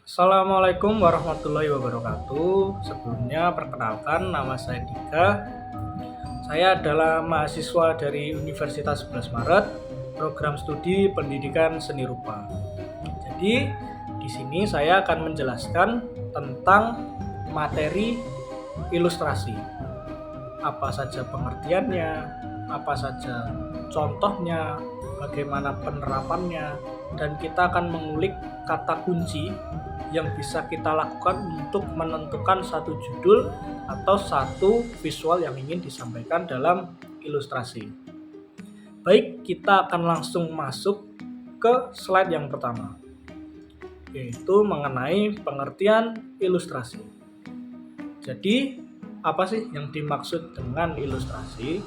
Assalamualaikum warahmatullahi wabarakatuh. Sebelumnya perkenalkan, nama saya Dika. Saya adalah mahasiswa dari Universitas 11 Maret, program studi Pendidikan Seni Rupa. Jadi, di sini saya akan menjelaskan tentang materi ilustrasi. Apa saja pengertiannya, apa saja contohnya, bagaimana penerapannya, dan kita akan mengulik kata kunci yang bisa kita lakukan untuk menentukan satu judul atau satu visual yang ingin disampaikan dalam ilustrasi. Baik, kita akan langsung masuk ke slide yang pertama, yaitu mengenai pengertian ilustrasi. Jadi, apa sih yang dimaksud dengan ilustrasi?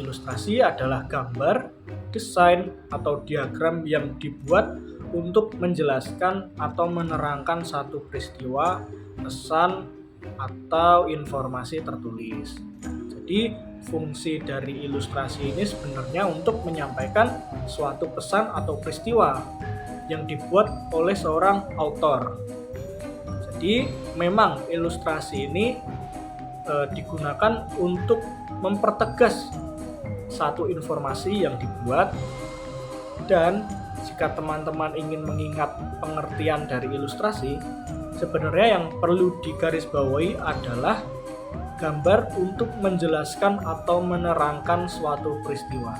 Ilustrasi adalah gambar, desain, atau diagram yang dibuat untuk menjelaskan atau menerangkan satu peristiwa, pesan, atau informasi tertulis. Jadi, fungsi dari ilustrasi ini sebenarnya untuk menyampaikan suatu pesan atau peristiwa yang dibuat oleh seorang autor. Jadi, memang ilustrasi ini digunakan untuk mempertegas satu informasi yang dibuat, dan jika teman-teman ingin mengingat pengertian dari ilustrasi, sebenarnya yang perlu digarisbawahi adalah gambar untuk menjelaskan atau menerangkan suatu peristiwa.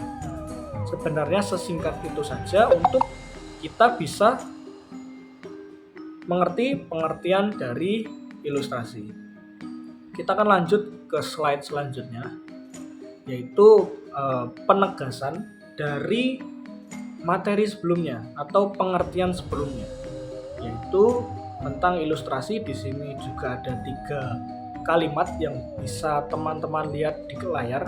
Sebenarnya sesingkat itu saja untuk kita bisa mengerti pengertian dari ilustrasi. Kita akan lanjut ke slide selanjutnya, yaitu penegasan dari materi sebelumnya atau pengertian sebelumnya, yaitu tentang ilustrasi. Di sini juga ada 3 kalimat yang bisa teman-teman lihat di layar.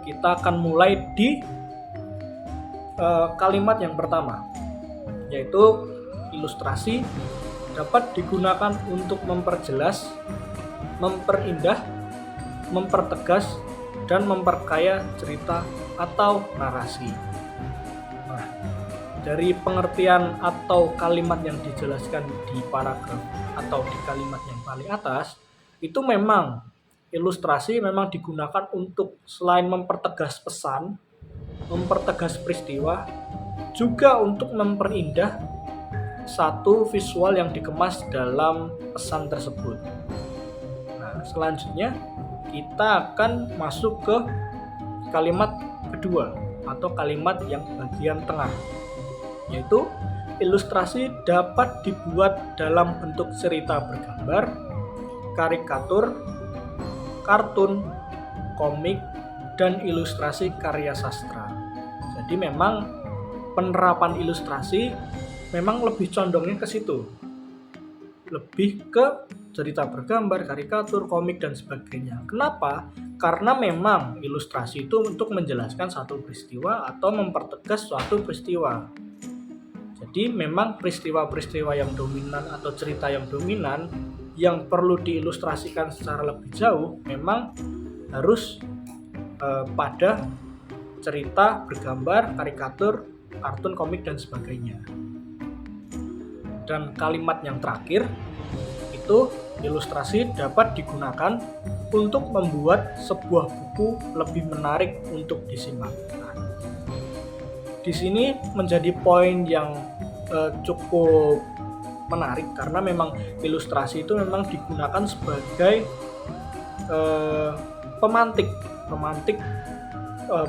Kita akan mulai di kalimat yang pertama, yaitu ilustrasi dapat digunakan untuk memperjelas, memperindah, mempertegas, dan memperkaya cerita atau narasi. Nah, dari pengertian atau kalimat yang dijelaskan di paragraf atau di kalimat yang paling atas, itu memang ilustrasi memang digunakan untuk selain mempertegas pesan, mempertegas peristiwa, juga untuk memperindah satu visual yang dikemas dalam pesan tersebut. Selanjutnya kita akan masuk ke kalimat kedua atau kalimat yang bagian tengah, yaitu ilustrasi dapat dibuat dalam bentuk cerita bergambar, karikatur, kartun, komik, dan ilustrasi karya sastra. Jadi memang penerapan ilustrasi memang lebih condongnya ke situ, lebih ke cerita bergambar, karikatur, komik, dan sebagainya. Kenapa? Karena memang ilustrasi itu untuk menjelaskan satu peristiwa atau mempertegas suatu peristiwa. Jadi memang peristiwa-peristiwa yang dominan atau cerita yang dominan yang perlu diilustrasikan secara lebih jauh memang harus pada cerita bergambar, karikatur, kartun, komik, dan sebagainya. Dan kalimat yang terakhir itu ilustrasi dapat digunakan untuk membuat sebuah buku lebih menarik untuk disimak. Nah, di sini menjadi poin yang cukup menarik karena memang ilustrasi itu memang digunakan sebagai pemantik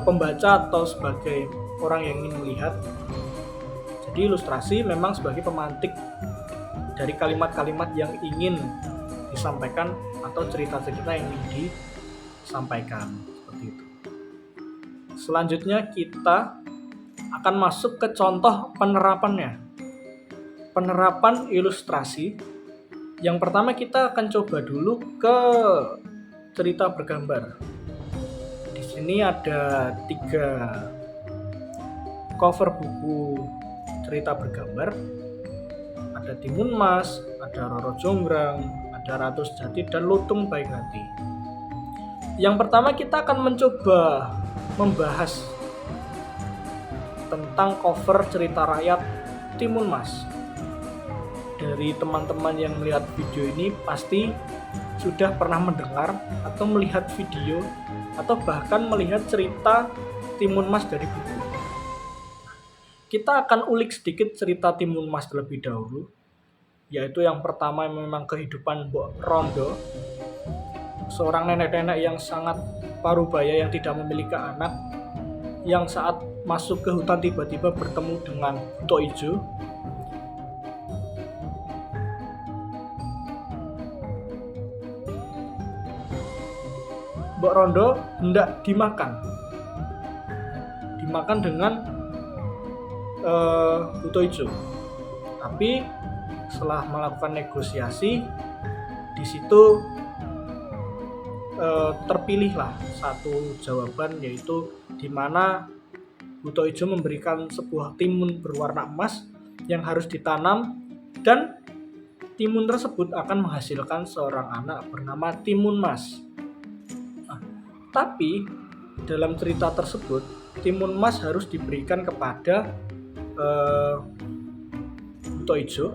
pembaca atau sebagai orang yang ingin melihat. Jadi ilustrasi memang sebagai pemantik dari kalimat-kalimat yang ingin disampaikan atau cerita-cerita yang ingin disampaikan, seperti itu. Selanjutnya kita akan masuk ke contoh penerapannya. Penerapan ilustrasi. Yang pertama kita akan coba dulu ke cerita bergambar. Di sini ada 3 cover buku cerita bergambar. Ada Timun Mas, ada Roro Jonggrang, ada Ratu Sejati, dan Lutung Baik Hati. Yang pertama kita akan mencoba membahas tentang cover cerita rakyat Timun Mas. dari teman-teman yang melihat video ini pasti sudah pernah mendengar atau melihat video atau bahkan melihat cerita Timun Mas dari buku. Kita akan ulik sedikit cerita Timun Mas terlebih dahulu, yaitu yang pertama memang kehidupan Mbok Rondo, seorang nenek-nenek yang sangat parubaya yang tidak memiliki anak, yang saat masuk ke hutan tiba-tiba bertemu dengan buto ijo. Mbok Rondo hendak dimakan dengan buto ijo, tapi setelah melakukan negosiasi di situ terpilihlah satu jawaban, yaitu di mana buto ijo memberikan sebuah timun berwarna emas yang harus ditanam, dan timun tersebut akan menghasilkan seorang anak bernama Timun Mas. Tapi dalam cerita tersebut Timun Mas harus diberikan kepada buto ijo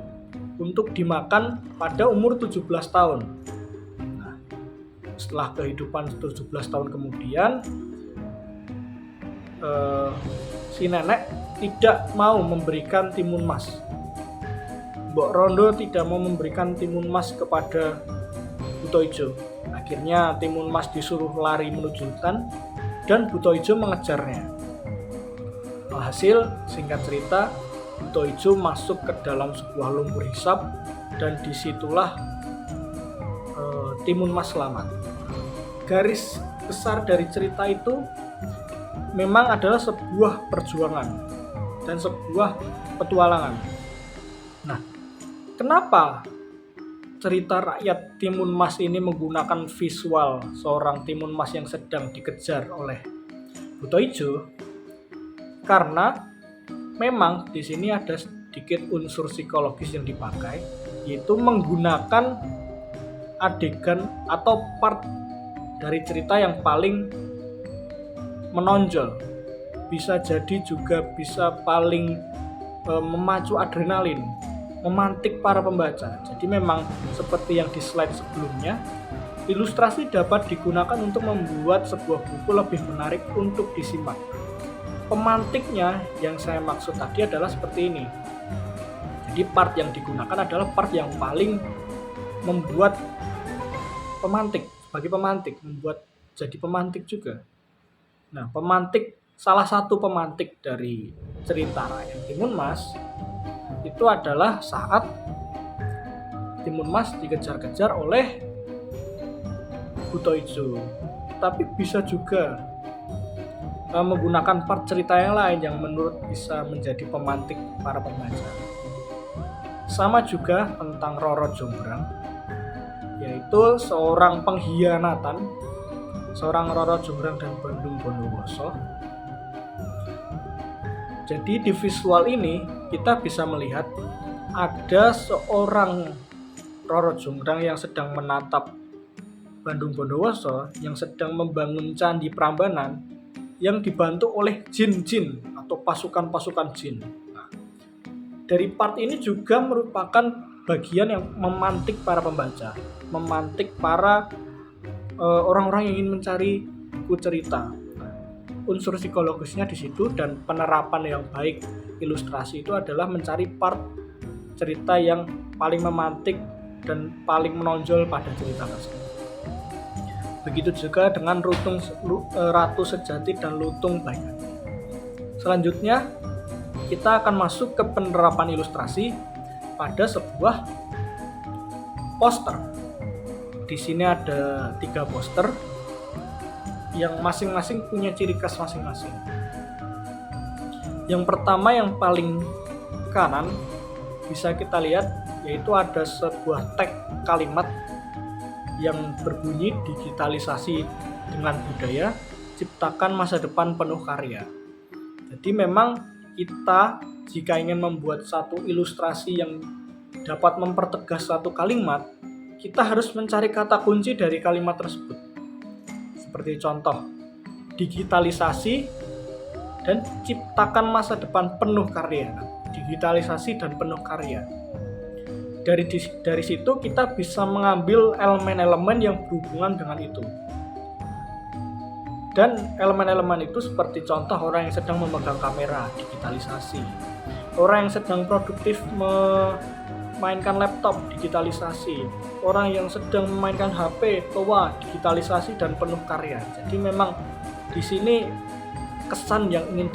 untuk dimakan pada umur 17 tahun. Nah, setelah kehidupan 17 tahun kemudian si nenek tidak mau memberikan Timun Mas. Mbok Rondo tidak mau memberikan Timun Mas kepada buto ijo. Akhirnya Timun Mas disuruh lari menuju hutan dan buto ijo mengejarnya. Alhasil, singkat cerita, buto ijo masuk ke dalam sebuah lumpur hisap dan disitulah Timun Mas selamat. Garis besar dari cerita itu memang adalah sebuah perjuangan dan sebuah petualangan. Nah, kenapa cerita rakyat Timun Mas ini menggunakan visual seorang Timun Mas yang sedang dikejar oleh buto ijo? Karena memang di sini ada sedikit unsur psikologis yang dipakai, yaitu menggunakan adegan atau part dari cerita yang paling menonjol, bisa jadi juga bisa paling memacu adrenalin, memantik para pembaca. Jadi memang seperti yang di slide sebelumnya, ilustrasi dapat digunakan untuk membuat sebuah buku lebih menarik untuk disimak. Pemantiknya yang saya maksud tadi adalah seperti ini. Jadi part yang digunakan adalah part yang paling membuat pemantik, sebagai pemantik, membuat jadi pemantik juga. Nah, salah satu pemantik dari cerita rakyat Timun Mas itu adalah saat Timun Mas dikejar-kejar oleh buto ijo. Tapi bisa juga menggunakan part cerita yang lain yang menurut bisa menjadi pemantik para pembaca. Sama juga tentang Roro Jonggrang, yaitu seorang pengkhianatan seorang Roro Jonggrang dan Bandung Bondowoso. Jadi di visual ini kita bisa melihat ada seorang Roro Jonggrang yang sedang menatap Bandung Bondowoso yang sedang membangun candi Prambanan yang dibantu oleh jin-jin atau pasukan-pasukan jin. Nah, dari part ini juga merupakan bagian yang memantik para pembaca, memantik para orang-orang yang ingin mencari buku cerita. Nah, unsur psikologisnya di situ, dan penerapan yang baik ilustrasi itu adalah mencari part cerita yang paling memantik dan paling menonjol pada cerita tersebut. Begitu juga dengan Ratu Sejati dan Lutung Banyuwangi. Selanjutnya kita akan masuk ke penerapan ilustrasi pada sebuah poster. Di sini ada 3 poster yang masing-masing punya ciri khas masing-masing. Yang pertama yang paling kanan bisa kita lihat, yaitu ada sebuah tag kalimat yang berbunyi digitalisasi dengan budaya, ciptakan masa depan penuh karya. Jadi memang kita jika ingin membuat satu ilustrasi yang dapat mempertegas satu kalimat, kita harus mencari kata kunci dari kalimat tersebut. Seperti contoh, digitalisasi dan ciptakan masa depan penuh karya. Digitalisasi dan penuh karya. dari situ kita bisa mengambil elemen-elemen yang berhubungan dengan itu. Dan elemen-elemen itu seperti contoh orang yang sedang memegang kamera, digitalisasi. Orang yang sedang produktif memainkan laptop, digitalisasi. Orang yang sedang memainkan HP, tua, digitalisasi dan penuh karya. Jadi memang di sini kesan yang ingin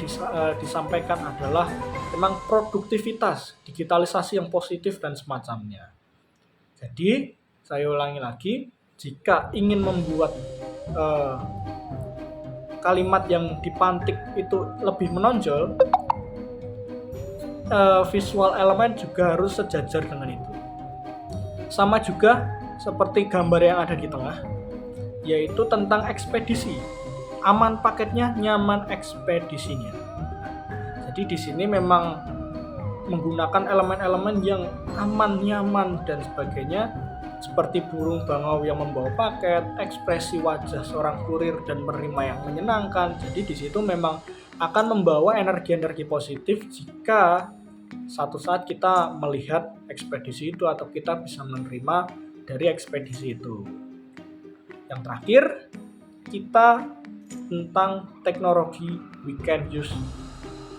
disampaikan adalah memang produktivitas, digitalisasi yang positif dan semacamnya. Jadi saya ulangi lagi, jika ingin membuat kalimat yang dipantik itu lebih menonjol, visual elemen juga harus sejajar dengan itu. Sama juga seperti gambar yang ada di tengah, yaitu tentang ekspedisi. Aman paketnya, nyaman ekspedisinya. Jadi di sini memang menggunakan elemen-elemen yang aman, nyaman dan sebagainya, seperti burung bangau yang membawa paket, ekspresi wajah seorang kurir dan penerima yang menyenangkan. Jadi di situ memang akan membawa energi-energi positif jika satu saat kita melihat ekspedisi itu atau kita bisa menerima dari ekspedisi itu. Yang terakhir, kita tentang teknologi, we can use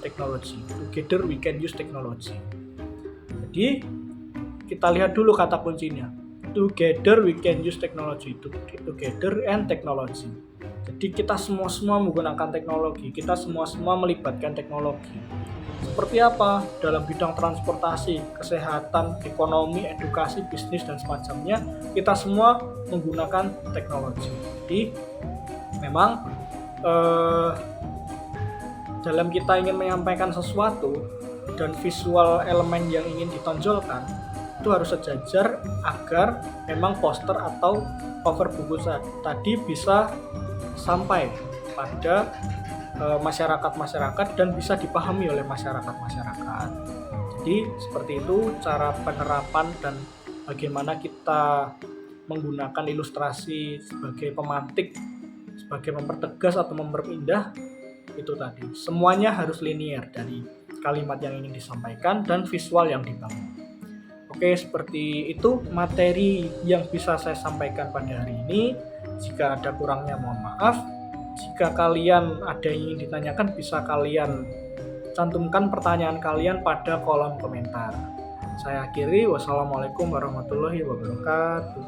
technology. Together we can use technology. Jadi kita lihat dulu kata kuncinya. Together we can use technology. Together and technology. Jadi kita semua menggunakan teknologi. Kita semua melibatkan teknologi. Seperti apa? Dalam bidang transportasi, kesehatan, ekonomi, edukasi, bisnis dan semacamnya, kita semua menggunakan teknologi. Jadi memang dalam kita ingin menyampaikan sesuatu dan visual elemen yang ingin ditonjolkan itu harus sejajar agar memang poster atau cover buku tadi bisa sampai pada masyarakat dan bisa dipahami oleh masyarakat. Jadi seperti itu cara penerapan dan bagaimana kita menggunakan ilustrasi sebagai pemantik, sebagai mempertegas atau memperindah. Itu tadi, semuanya harus linear dari kalimat yang ingin disampaikan dan visual yang dibangun. Oke, seperti itu materi yang bisa saya sampaikan pada hari ini. Jika ada kurangnya mohon maaf. Jika kalian ada yang ingin ditanyakan, bisa kalian cantumkan pertanyaan kalian pada kolom komentar. Saya akhiri, wassalamualaikum warahmatullahi wabarakatuh.